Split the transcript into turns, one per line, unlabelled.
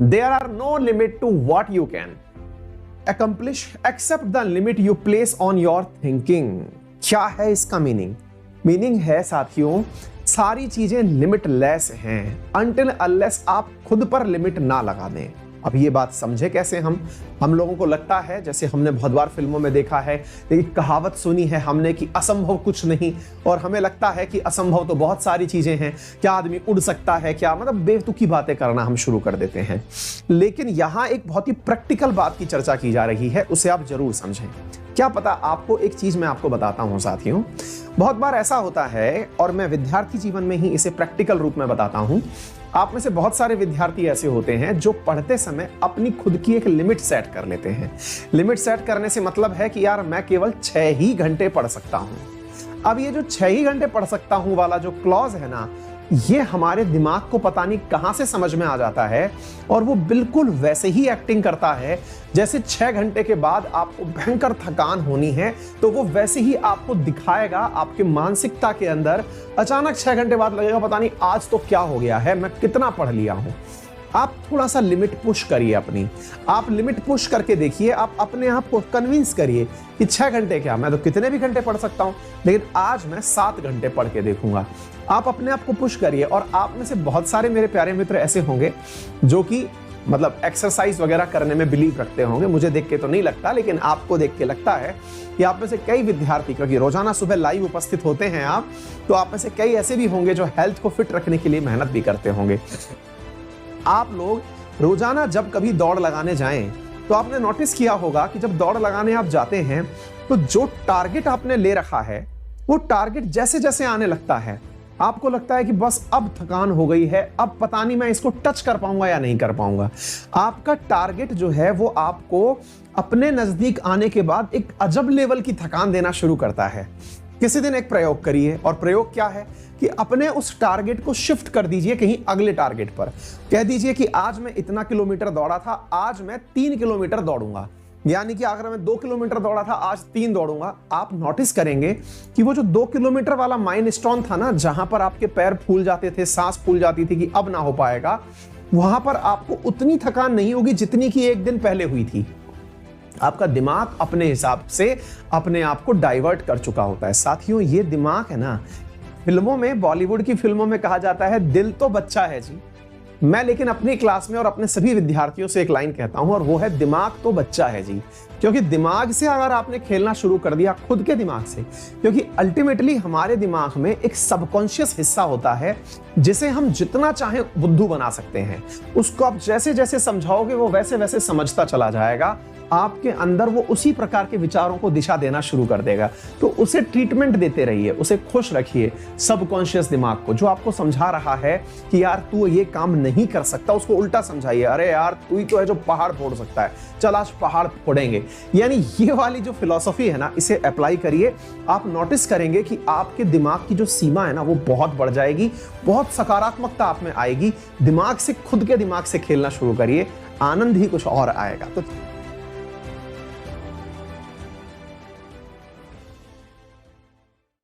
There are no limit to what you can accomplish except the limit you place on your thinking। क्या है इसका meaning है साथियों, सारी चीजें लिमिटलेस हैं until unless आप खुद पर लिमिट ना लगा दें। अब ये बात समझे कैसे हम लोगों को लगता है, जैसे हमने बहुत बार फिल्मों में देखा है, एक कहावत सुनी है हमने कि असंभव कुछ नहीं, और हमें लगता है कि असंभव तो बहुत सारी चीजें हैं, क्या आदमी उड़ सकता है, क्या, मतलब बेतुकी बातें करना हम शुरू कर देते हैं। लेकिन यहां एक बहुत ही प्रैक्टिकल बात की चर्चा की जा रही है, उसे आप जरूर समझें। क्या पता आपको एक चीज मैं आपको बताता हूं साथियों, बहुत बार ऐसा होता है, और मैं विद्यार्थी जीवन में ही इसे प्रैक्टिकल रूप में बताता हूं। आप में से बहुत सारे विद्यार्थी ऐसे होते हैं जो पढ़ते समय अपनी खुद की एक लिमिट सेट कर लेते हैं। लिमिट सेट करने से मतलब है कि यार मैं केवल 6 ही घंटे पढ़ सकता हूं। अब ये जो 6 ही घंटे पढ़ सकता हूं वाला जो क्लॉज है ना, ये हमारे दिमाग को पता नहीं कहां से समझ में आ जाता है, और वो बिल्कुल वैसे ही एक्टिंग करता है जैसे 6 घंटे के बाद आपको भयंकर थकान होनी है, तो वो वैसे ही आपको दिखाएगा। आपके मानसिकता के अंदर अचानक 6 घंटे बाद लगेगा पता नहीं आज तो क्या हो गया है, मैं कितना पढ़ लिया हूं। आप थोड़ा सा लिमिट पुश करिए अपनी, आप लिमिट पुश करके देखिए, आप अपने आप को कन्विंस करिए कि 6 घंटे क्या, मैं तो कितने भी घंटे पढ़ सकता हूं, लेकिन आज मैं 7 घंटे पढ़ के देखूंगा। आप अपने आप को पुश करिए। और आप में से बहुत सारे मेरे प्यारे मित्र ऐसे होंगे जो कि मतलब एक्सरसाइज वगैरह करने में बिलीव रखते होंगे, मुझे देख के तो नहीं लगता, लेकिन आपको देख के लगता है कि आप में से कई विद्यार्थी, क्योंकि रोजाना सुबह लाइव उपस्थित होते हैं आप, तो आप में से कई ऐसे भी होंगे जो हेल्थ को फिट रखने के लिए मेहनत भी करते होंगे। आप लोग रोजाना जब कभी दौड़ लगाने जाएं तो आपने नोटिस किया होगा कि जब दौड़ लगाने आप जाते हैं तो जो टारगेट आपने ले रखा है वो टारगेट जैसे जैसे आने लगता है, आपको लगता है कि बस अब थकान हो गई है, अब पता नहीं मैं इसको टच कर पाऊंगा या नहीं कर पाऊंगा। आपका टारगेट जो है वो आपको अपने नजदीक आने के बाद एक अजब लेवल की थकान देना शुरू करता है। किसी दिन एक प्रयोग करिए, और प्रयोग क्या है कि अपने उस टारगेट को शिफ्ट कर दीजिए कहीं अगले टारगेट पर। कह दीजिए कि आज मैं इतना किलोमीटर दौड़ा था, आज मैं 3 किलोमीटर दौड़ूंगा, यानी कि अगर मैं 2 किलोमीटर दौड़ा था आज 3 दौड़ूंगा। आप नोटिस करेंगे कि वो जो 2 किलोमीटर वाला माइलस्टोन था ना, जहां पर आपके पैर फूल जाते थे, सांस फूल जाती थी कि अब ना हो पाएगा, वहां पर आपको उतनी थकान नहीं होगी जितनी कि एक दिन पहले हुई थी। आपका दिमाग अपने हिसाब से अपने आप को डाइवर्ट कर चुका होता है। साथियों, ये दिमाग है ना, फिल्मों में, बॉलीवुड की फिल्मों में कहा जाता है दिल तो बच्चा है जी। मैं लेकिन अपनी क्लास में और अपने सभी विद्यार्थियों से एक लाइन कहता हूं, और वो है दिमाग तो बच्चा है जी। क्योंकि दिमाग से अगर आपने खेलना शुरू कर दिया, खुद के दिमाग से, क्योंकि अल्टीमेटली हमारे दिमाग में एक सबकॉन्शियस हिस्सा होता है जिसे हम जितना चाहे बुद्धू बना सकते हैं। उसको आप जैसे जैसे समझाओगे वो वैसे वैसे समझता चला जाएगा, आपके अंदर वो उसी प्रकार के विचारों को दिशा देना शुरू कर देगा। तो उसे ट्रीटमेंट देते रहिए, उसे खुश रखिए। सबकॉन्शियस दिमाग को जो आपको समझा रहा है कि यार तू ये काम नहीं कर सकता, उसको उल्टा समझाइए, अरे यार तू ही तो है जो पहाड़ फोड़ सकता है, चल आज पहाड़ फोड़ेंगे। यानी ये वाली जो फिलॉसफी है ना, इसे अप्लाई करिए। आप नोटिस करेंगे कि आपके दिमाग की जो सीमा है ना वो बहुत बढ़ जाएगी, बहुत सकारात्मकता आप में आएगी। दिमाग से, खुद के दिमाग से खेलना शुरू करिए, आनंद ही कुछ और आएगा। तो